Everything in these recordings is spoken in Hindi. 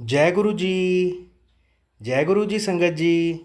जय गुरु जी। जय गुरु जी। संगत जी,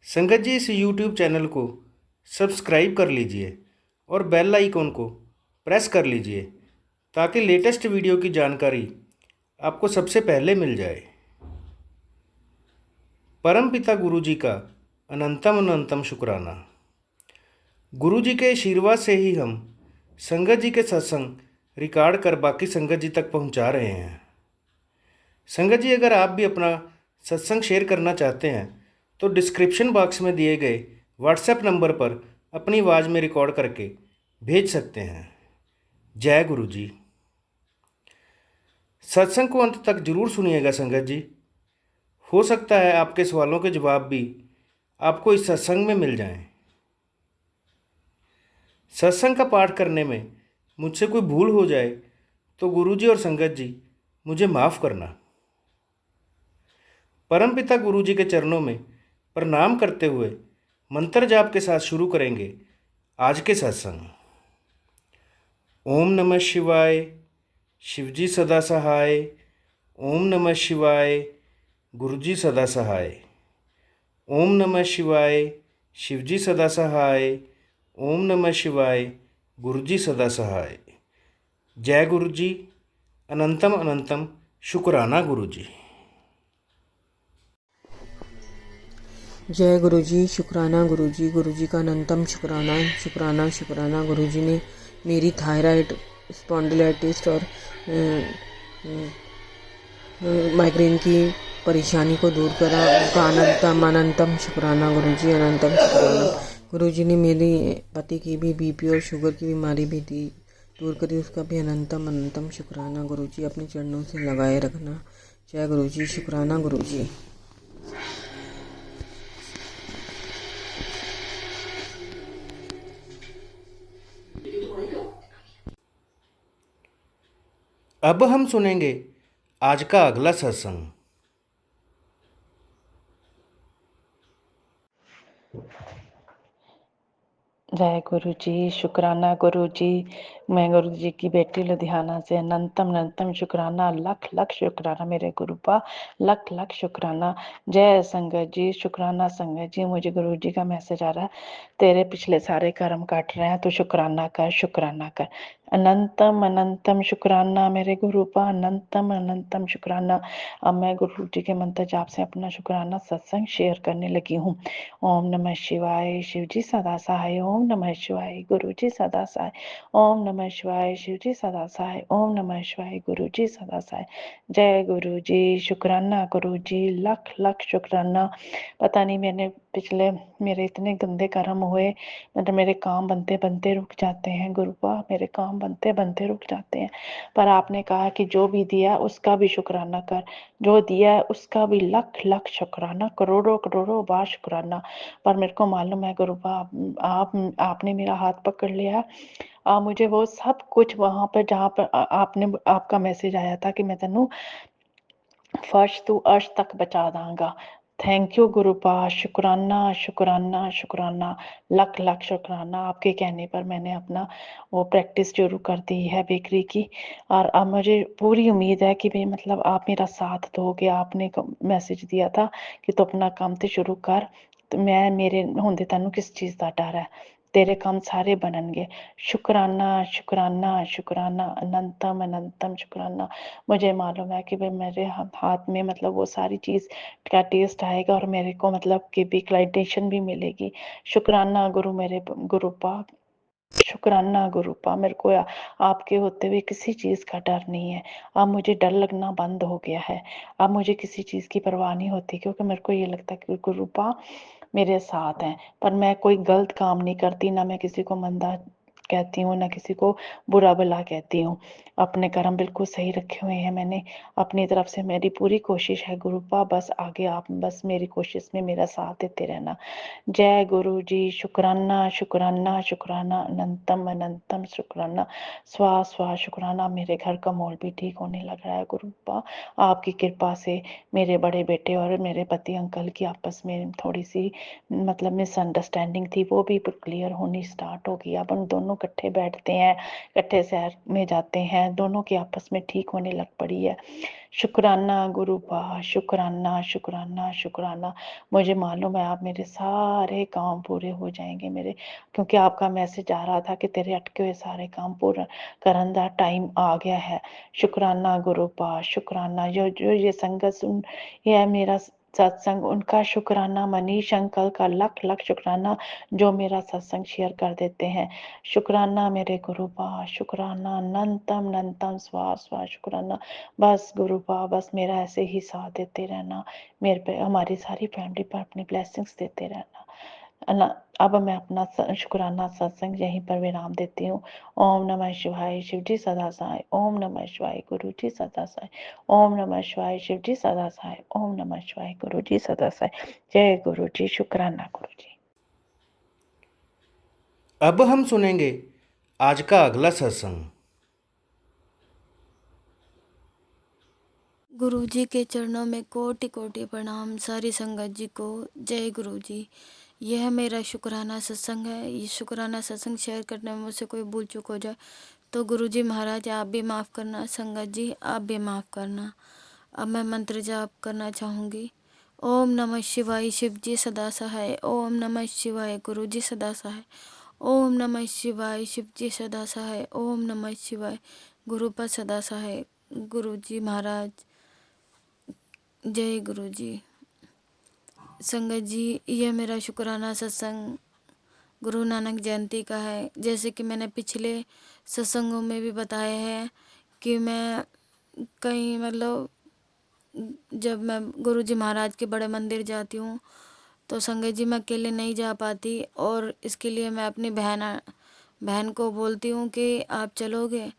संगत जी, इस YouTube चैनल को सब्सक्राइब कर लीजिए और बेल आइकॉन को प्रेस कर लीजिए ताकि लेटेस्ट वीडियो की जानकारी आपको सबसे पहले मिल जाए। परम पिता गुरु जी का अनंतम अनंतम शुक्राना। गुरु जी के आशीर्वाद से ही हम संगत जी के सत्संग रिकॉर्ड कर बाकी संगत जी तक पहुंचा रहे हैं। संगत जी, अगर आप भी अपना सत्संग शेयर करना चाहते हैं तो डिस्क्रिप्शन बॉक्स में दिए गए व्हाट्सएप नंबर पर अपनी आवाज़ में रिकॉर्ड करके भेज सकते हैं। जय गुरु जी। सत्संग को अंत तक जरूर सुनिएगा संगत जी। हो सकता है आपके सवालों के जवाब भी आपको इस सत्संग में मिल जाएं। सत्संग का पाठ करने में मुझसे कोई भूल हो जाए तो गुरु जी और संगत जी मुझे माफ़ करना। परमपिता गुरु जी के चरणों में प्रणाम करते हुए मंत्र जाप के साथ शुरू करेंगे आज के सत्संग। ओम नमः शिवाय। शिवजी सदा सहाय। ओम नमः शिवाय। गुरुजी सदा सहाय। ओम नमः शिवाय। शिवजी सदा सहाय। ओम नमः शिवाय। गुरुजी सदा सहाय। जय गुरु जी। अनंतम अनंतम शुक्राना गुरु जी। जय गुरु जी। शुक्राना गुरु जी का अनंतम शुक्राना शुक्राना शुक्राना। गुरु जी ने मेरी थायराइड, स्पॉन्डिलाइटिस और माइग्रेन की परेशानी को दूर करा। उनका अनंतम अनंतम शुक्राना गुरु जी, अनंतम शुक्राना। गुरु जी ने मेरी पति की भी बीपी और शुगर की बीमारी भी दी, दूर करी, उसका भी अनंतम अनंतम शुक्राना गुरु जी। अपने चरणों से लगाए रखना। जय गुरु जी। शुक्राना गुरु जी। अब हम सुनेंगे आज का अगला सत्संग। जय गुरु जी। शुक्राना गुरु जी। मैं गुरु जी की बेटी लुधियाना से अनंतम अनंतम शुक्राना, लख लख शुक्राना मेरे गुरुपा, लख लख शुक्राना। जय संगत जी। शुक्राना संगत जी। मुझे गुरु जी का मैसेज आ रहा है, तेरे पिछले सारे कर्म काट रहे हैं, तो शुक्राना कर, शुक्राना कर। अनंतम अनंतम शुक्राना मेरे गुरुपा, अनंतम अनंतम शुक्राना। अब मैं गुरु जी के मंत्र जाप से अपना शुक्राना सत्संग शेयर करने लगी हूँ। ओम नमः शिवाय। शिवजी सदा सहाय। ओम नमः शिवाय। गुरु जी सदा सहाय। ओम नमः शिवाय। शिवजी सदा सहाय। ओम नमः शिवाय। गुरु जी सदा सहाय। जय गुरु जी। शुक्राना गुरु जी, लख लख शुक्राना। पता नहीं मैंने पिछले मेरे इतने गंदे कर्म हुए, मतलब मेरे काम बनते बनते रुक जाते हैं गुरुपा, मेरे काम बनते बनते रुक जाते हैं। पर आपने कहा कि जो भी दिया उसका भी शुक्राना कर, जो दिया है उसका भी लख लख शुक्राना, करोड़ों करोड़ों बार शुक्राना। पर मेरे को मालूम है गुरुपा, आपने मेरा हाथ पकड़ लिया। मुझे वो सब कुछ वहां पर जहाँ पर आपने आपका मैसेज आया था कि मैं तेनू फर्श तू अर्श तक बचा दांगा। Thank you गुरुपा। शुक्राना शुक्राना शुक्राना, लख लख शुक्राना। आपके कहने पर मैंने अपना वो प्रैक्टिस शुरू कर दी है बेकरी की, और अब मुझे पूरी उम्मीद है कि भाई मतलब आप मेरा साथ दोगे। आपने मैसेज दिया था कि तू अपना काम तो शुरू कर, तो मैं मेरे होंदे तेनू किस चीज़ का डर है, तेरे काम सारे बननगे। शुक्राना शुक्राना शुक्राना, अनंतम अनंतम शुक्राना। मुझे मालूम है कि भाई मेरे हाथ में मतलब वो सारी चीज़ का टेस्ट आएगा और मेरे को मतलब कि विक्लाइटेशन भी मिलेगी। शुक्राना गुरु मेरे गुरुपा, शुक्राना गुरुपा। मेरे को आपके होते हुए किसी चीज़ का डर नहीं है। अब मुझे डर लगना बंद हो गया है। अब मुझे किसी चीज़ की परवाह नहीं होती, क्योंकि मेरे को ये लगता है कि गुरुपा मेरे साथ हैं। पर मैं कोई गलत काम नहीं करती, ना मैं किसी को मंदा कहती हूँ, ना किसी को बुरा भला कहती हूँ। अपने कर्म बिल्कुल सही रखे हुए हैं मैंने अपनी तरफ से। मेरी पूरी कोशिश है गुरुपा, बस आगे आप बस मेरी कोशिश में मेरा साथ देते रहना। जय गुरु जी। शुक्राना शुक्राना शुक्राना, अनंतम अनंतम शुक्राना। स्वा स्वा शुक्राना। मेरे घर का माहौल भी ठीक होने लग रहा है गुरुपा, आपकी कृपा से। मेरे बड़े बेटे और मेरे पति अंकल की आपस में थोड़ी सी मतलब मिसअंडरस्टैंडिंग थी, वो भी क्लियर होनी स्टार्ट हो गई। अब उन दोनों इकट्ठे बैठते हैं, इकट्ठे सैर में जाते हैं, दोनों की आपस में ठीक होने लग पड़ी है। शुक्राना गुरुपा, शुक्राना शुक्राना शुक्राना। मुझे मालूम है आप मेरे सारे काम पूरे हो जाएंगे मेरे, क्योंकि आपका मैसेज आ रहा था कि तेरे अटके हुए सारे काम पूरा करन दा टाइम आ गया है। शुक्राना गुरुपा, शुक्राना। जो ये संगत सुन, ये है मेरा सत्संग, उनका शुक्राना। मनीष अंकल का लख लख शुक्राना जो मेरा सत्संग शेयर कर देते हैं। शुक्राना मेरे गुरुपा, शुक्राना। अनंतम अनंतम स्वा स्वा शुक्राना। बस गुरुपा, बस मेरा ऐसे ही साथ देते रहना, मेरे पे हमारी सारी फैमिली पर अपनी ब्लेसिंग्स देते रहना। अब मैं अपना शुक्राना सत्संग यहीं पर विराम देती हूँ। ओम नमः शिवाय, शिव जी सदा सहाय। ओम नमः शिवाय, गुरु जी सदा सहाय। ओम नमः शिवाय, शिव जी सदा सहाय। ओम नमः शिवाय, गुरु जी सदा सहाय। जय गुरु जी, शुक्राना गुरु जी। अब हम सुनेंगे आज का अगला सत्संग। गुरु जी के चरणों में कोटि कोटि प्रणाम। सारी संगत जी को जय गुरु जी। यह मेरा शुक्राना सत्संग है। ये शुक्राना सत्संग शेयर करने में मुझसे कोई भूल चूक हो जाए तो गुरु जी महाराज आप भी माफ़ करना, संगत जी आप भी माफ़ करना। अब मैं मंत्र जाप करना चाहूँगी। ओम नमः शिवाय, शिव जी सदा सहाय। ओम नमः शिवाय, गुरु जी सदा सहाय। ओम नमः शिवाय, शिव जी सदा सहाय। ओम नमः शिवाय, गुरु पर सदा सहाय। गुरु जी महाराज जय गुरु जी। संगत जी, यह मेरा शुक्राना सत्संग गुरु नानक जयंती का है। जैसे कि मैंने पिछले सत्संगों में भी बताया है कि मैं कहीं मतलब जब मैं गुरु जी महाराज के बड़े मंदिर जाती हूँ तो संगत जी मैं अकेले नहीं जा पाती, और इसके लिए मैं अपनी बहन को बोलती हूँ कि आप चलोगे।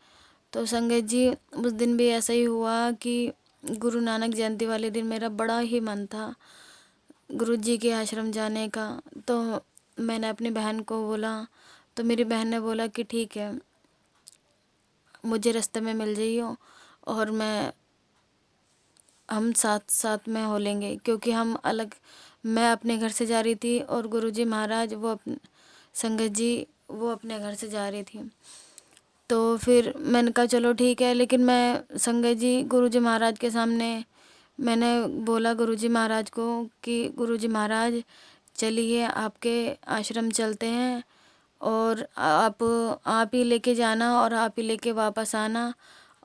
तो संगत जी उस दिन भी ऐसा ही हुआ कि गुरु नानक जयंती वाले दिन मेरा बड़ा ही मन था गुरु जी के आश्रम जाने का। तो मैंने अपनी बहन को बोला, तो मेरी बहन ने बोला कि ठीक है, मुझे रास्ते में मिल जाइयो और हम साथ साथ में हो लेंगे, क्योंकि मैं अपने घर से जा रही थी और गुरु जी महाराज संगत जी वो अपने घर से जा रही थी। तो फिर मैंने कहा चलो ठीक है, लेकिन मैं संगत जी गुरु जी महाराज के सामने मैंने बोला गुरु जी महाराज को कि गुरु जी महाराज चलिए आपके आश्रम चलते हैं, और आप ही लेके जाना और आप ही लेके वापस आना,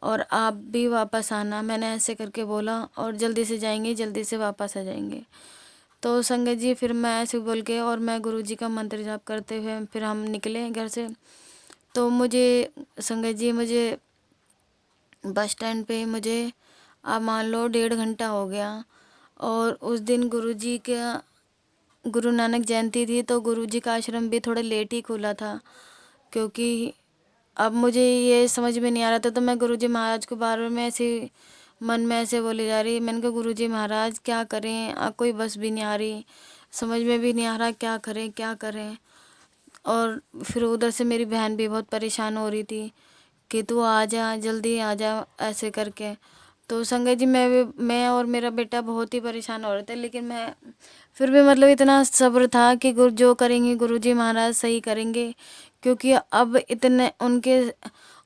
और आप भी वापस आना। मैंने ऐसे करके बोला, और जल्दी से जाएंगे जल्दी से वापस आ जाएंगे। तो संगत जी फिर मैं ऐसे बोल के और मैं गुरु जी का मंत्र जाप करते हुए फिर हम निकले घर से। तो संगत जी मुझे बस स्टैंड पे मुझे आप मान लो 1.5 घंटा हो गया। और उस दिन गुरु नानक जयंती थी, तो गुरु जी का आश्रम भी थोड़ा लेट ही खुला था, क्योंकि अब मुझे ये समझ में नहीं आ रहा था। तो मैं गुरु जी महाराज को बार बार में ऐसे मन में ऐसे बोली जा रही, मैंने कहा गुरु जी महाराज क्या करें, कोई बस भी नहीं आ रही, समझ में भी नहीं आ रहा क्या करें क्या करें। और फिर उधर से मेरी बहन भी बहुत परेशान हो रही थी कि तू आ जा, जल्दी आ जा, ऐसे करके। तो संगत जी मैं और मेरा बेटा बहुत ही परेशान हो रहे थे, लेकिन मैं फिर भी मतलब इतना सब्र था कि जो करेंगे गुरु जी महाराज सही करेंगे, क्योंकि अब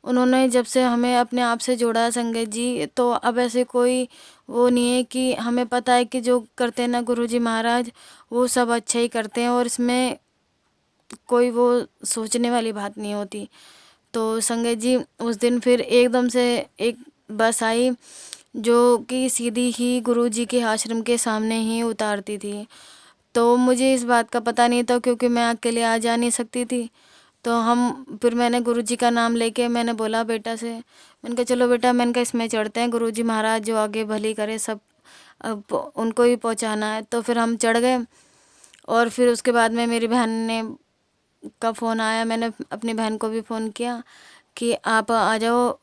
उन्होंने जब से हमें अपने आप से जोड़ा है संगत जी, तो अब ऐसे कोई वो नहीं है कि हमें पता है कि जो करते हैं ना गुरु जी महाराज वो सब अच्छा ही करते हैं, और इसमें कोई वो सोचने वाली बात नहीं होती। तो संगत जी उस दिन फिर एकदम से एक बस आई जो कि सीधी ही गुरु जी के आश्रम के सामने ही उतारती थी। तो मुझे इस बात का पता नहीं था, क्योंकि मैं अकेले आ जा नहीं सकती थी। तो फिर मैंने गुरु जी का नाम लेके मैंने बोला बेटा से, मैंने कहा चलो बेटा, मैंने कहा इसमें चढ़ते हैं, गुरु जी महाराज जो आगे भली करे सब अब उनको ही पहुंचाना है। तो फिर हम चढ़ गए, और फिर उसके बाद में मेरी बहन ने का फ़ोन आया, मैंने अपनी बहन को भी फ़ोन किया कि आप आ जाओ।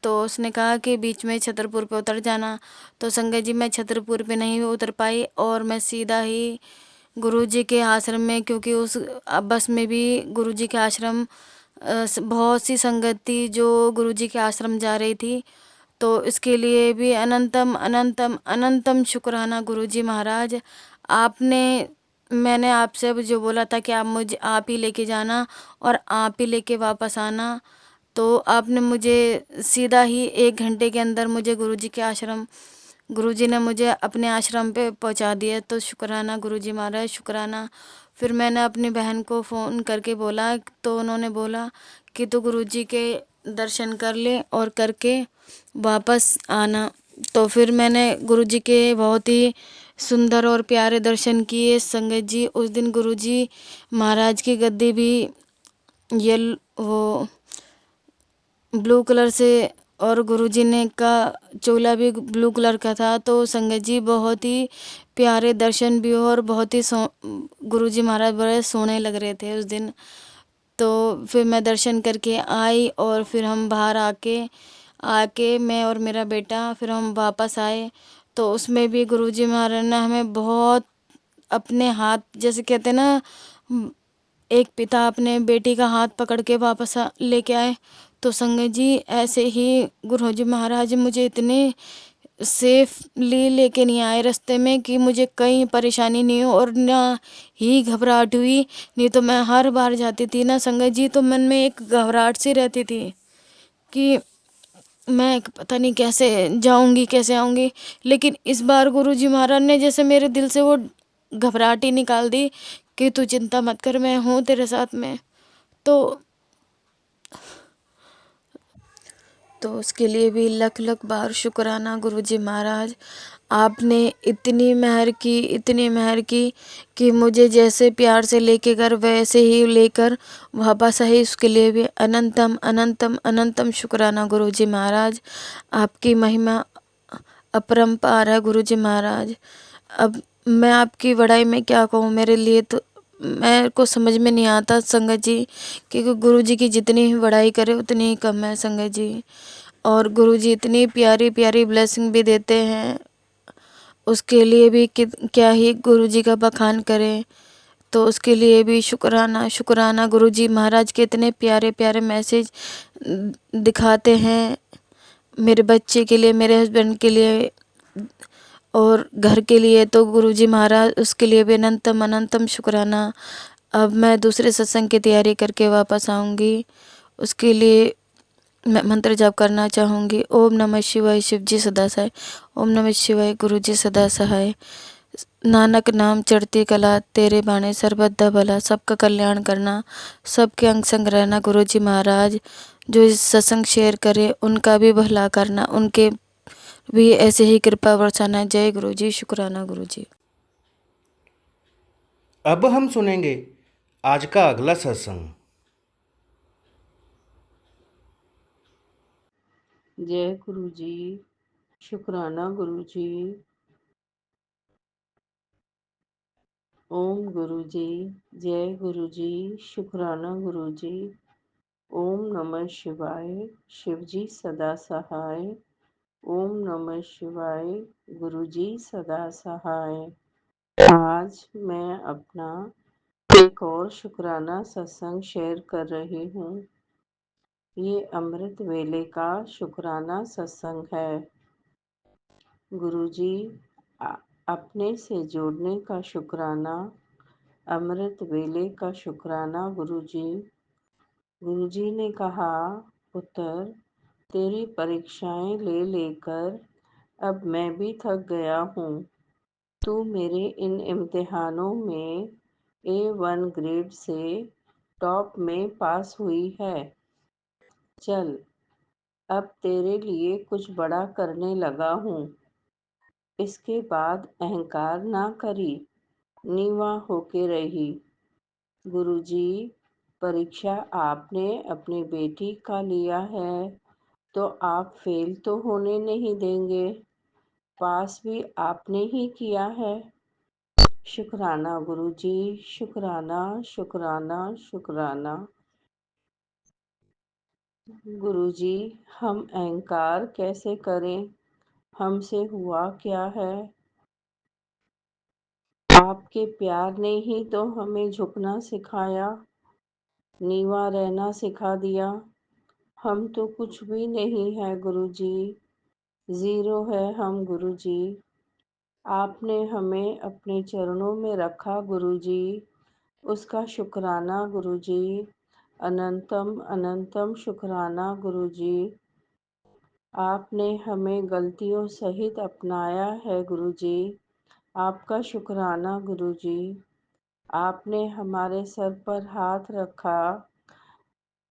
तो उसने कहा कि बीच में छतरपुर पे उतर जाना। तो संगत जी मैं छतरपुर पे नहीं उतर पाई, और मैं सीधा ही गुरु जी के आश्रम में, क्योंकि उस बस में भी गुरु जी के आश्रम बहुत सी संगत थी जो गुरु जी के आश्रम जा रही थी। तो इसके लिए भी अनंतम अनंतम अनंतम शुक्राना गुरु जी महाराज, आपने मैंने आपसे अब जो बोला था कि आप ही लेके जाना और आप ही लेके वापस आना, तो आपने मुझे सीधा ही 1 घंटे के अंदर मुझे गुरुजी ने मुझे अपने आश्रम पे पहुंचा दिया। तो शुक्राना गुरुजी महाराज, शुक्राना। फिर मैंने अपनी बहन को फ़ोन करके बोला, तो उन्होंने बोला कि तू गुरुजी के दर्शन कर ले और करके वापस आना। तो फिर मैंने गुरुजी के बहुत ही सुंदर और प्यारे दर्शन किए संगत जी। उस दिन गुरुजी महाराज की गद्दी भी वो ब्लू कलर से और गुरुजी ने का चोला भी ब्लू कलर का था। तो संगत जी बहुत ही प्यारे दर्शन भी हुए और बहुत ही गुरुजी महाराज बड़े सोने लग रहे थे उस दिन। तो फिर मैं दर्शन करके आई और फिर हम बाहर आके मैं और मेरा बेटा फिर हम वापस आए। तो उसमें भी गुरुजी महाराज ने हमें बहुत अपने हाथ, जैसे कहते हैं ना, एक पिता अपने बेटी का हाथ पकड़ के वापस लेके आए। तो संगत जी ऐसे ही गुरुजी महाराज मुझे इतने सेफली लेके नहीं आए रास्ते में कि मुझे कहीं परेशानी नहीं हो और ना ही घबराहट हुई। नहीं तो मैं हर बार जाती थी ना संगत जी, तो मन में एक घबराहट सी रहती थी कि मैं पता नहीं कैसे जाऊंगी कैसे आऊंगी। लेकिन इस बार गुरुजी महाराज ने जैसे मेरे दिल से वो घबराहट ही निकाल दी कि तू चिंता मत कर, मैं हूँ तेरे साथ में। तो उसके लिए भी लख लख बार शुक्राना गुरुजी महाराज। आपने इतनी मेहर की कि मुझे जैसे प्यार से लेके गए वैसे ही लेकर वापस आई। उसके लिए भी अनंतम अनंतम अनंतम शुक्राना गुरुजी महाराज। आपकी महिमा अपरंपार है गुरुजी महाराज। अब मैं आपकी बड़ाई में क्या कहूँ, मेरे लिए तो मेरे को समझ में नहीं आता संगत जी, क्योंकि गुरुजी की जितनी ही बड़ाई करे उतनी ही कम है संगत जी। और गुरुजी इतनी प्यारी प्यारी ब्लेसिंग भी देते हैं, उसके लिए भी क्या ही गुरुजी का बखान करें। तो उसके लिए भी शुक्राना शुक्राना। गुरुजी महाराज के इतने प्यारे प्यारे मैसेज दिखाते हैं मेरे बच्चे के लिए, मेरे हस्बैंड के लिए और घर के लिए। तो गुरुजी महाराज उसके लिए भी अनंतम अनंतम शुक्राना। अब मैं दूसरे सत्संग की तैयारी करके वापस आऊँगी, उसके लिए मैं मंत्र जाप करना चाहूँगी। ओम नमः शिवाय, शिव जी सदा सहाय। ओम नमः शिवाय, गुरु जी सदा सहाय। नानक नाम चढ़ती कला, तेरे बाणे सर्वदा भला। सबका कल्याण करना, सबके अंग संग रहना। गुरु जी महाराज जो इस सत्संग शेयर करे उनका भी भला करना, उनके भी ऐसे ही कृपा बरसाना। जय गुरु जी, शुक्राना गुरु जी। अब हम सुनेंगे आज का अगला सत्संग। जय गुरु जी, शुक्राना गुरु जी। ओम गुरु जी, जय गुरु जी, शुक्राना गुरु जी। ओम नमः शिवाय, शिव जी सदा सहाय। ओम नमः शिवाय, गुरु जी सदा सहाय। आज मैं अपना एक और शुक्राना सत्संग शेयर कर रही हूँ। ये अमृत वेले का शुक्राना सत्संग है। गुरुजी अपने से जोड़ने का शुक्राना, अमृत वेले का शुक्राना। गुरुजी ने कहा, पुत्र तेरी परीक्षाएं ले लेकर अब मैं भी थक गया हूँ। तू मेरे इन इम्तिहानों में A1 ग्रेड से टॉप में पास हुई है। चल अब तेरे लिए कुछ बड़ा करने लगा हूँ। इसके बाद अहंकार ना करी, नीवा होके रही। गुरुजी परीक्षा आपने अपनी बेटी का लिया है तो आप फेल तो होने नहीं देंगे, पास भी आपने ही किया है। शुक्राना गुरुजी, शुक्राना शुक्राना शुक्राना। गुरुजी हम अहंकार कैसे करें, हमसे हुआ क्या है। आपके प्यार ने ही तो हमें झुकना सिखाया, नीवा रहना सिखा दिया। हम तो कुछ भी नहीं है गुरुजी, ज़ीरो है हम गुरुजी। आपने हमें अपने चरणों में रखा गुरुजी, उसका शुक्राना गुरुजी। अनंतम अनंतम शुक्राना गुरुजी। आपने हमें गलतियों सहित अपनाया है गुरुजी, आपका शुक्राना गुरुजी। आपने हमारे सर पर हाथ रखा,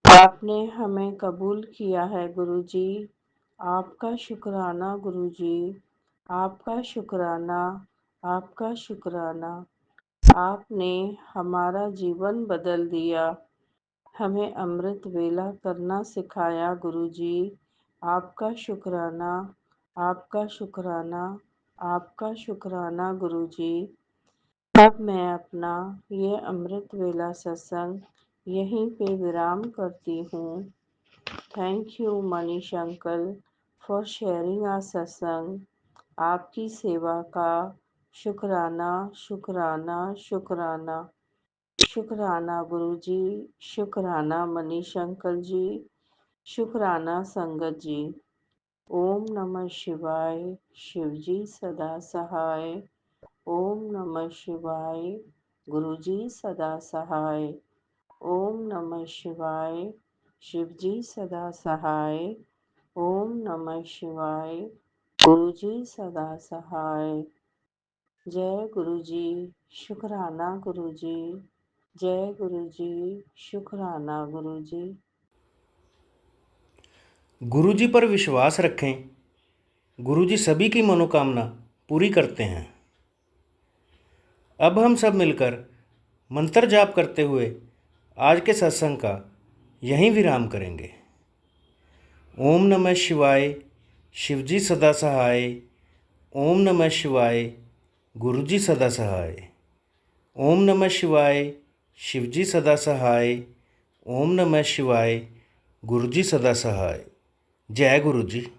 आपने हमें कबूल किया है गुरुजी, आपका शुक्राना गुरुजी। आपका शुक्राना, आपका शुक्राना। आपने हमारा जीवन बदल दिया, हमें अमृत वेला करना सिखाया गुरुजी, आपका शुक्राना, आपका शुक्राना, आपका शुक्राना गुरुजी। अब मैं अपना ये अमृत वेला सत्संग यहीं पे विराम करती हूँ। Thank you Manish uncle for sharing our satsang. आपकी सेवा का शुक्राना शुक्राना शुक्राना। शुक्राना गुरुजी, शुक्राना मनीष अंकल जी, शुक्राना संगत जी। ओम नमः शिवाय। शिवजी सदा सहाय। ओम नमः शिवाय। गुरुजी सदा सहाय। ओम नमः शिवाय। शिवजी सदा सहाय। ओम नमः शिवाय। गुरुजी सदा सहाय। जय गुरुजी, शुक्राना गुरुजी। जय गुरुजी, शुक्राना गुरुजी। गुरुजी पर विश्वास रखें, गुरुजी सभी की मनोकामना पूरी करते हैं। अब हम सब मिलकर मंत्र जाप करते हुए आज के सत्संग का यहीं विराम करेंगे। ओम नमः शिवाय। शिवजी सदा सहाय। ओम नमः शिवाय। गुरुजी सदा सहाय। ओम नमः शिवाय। शिवजी सदा सहाय। ओम नमः शिवाय। गुरुजी सदा सहाय। जय गुरुजी।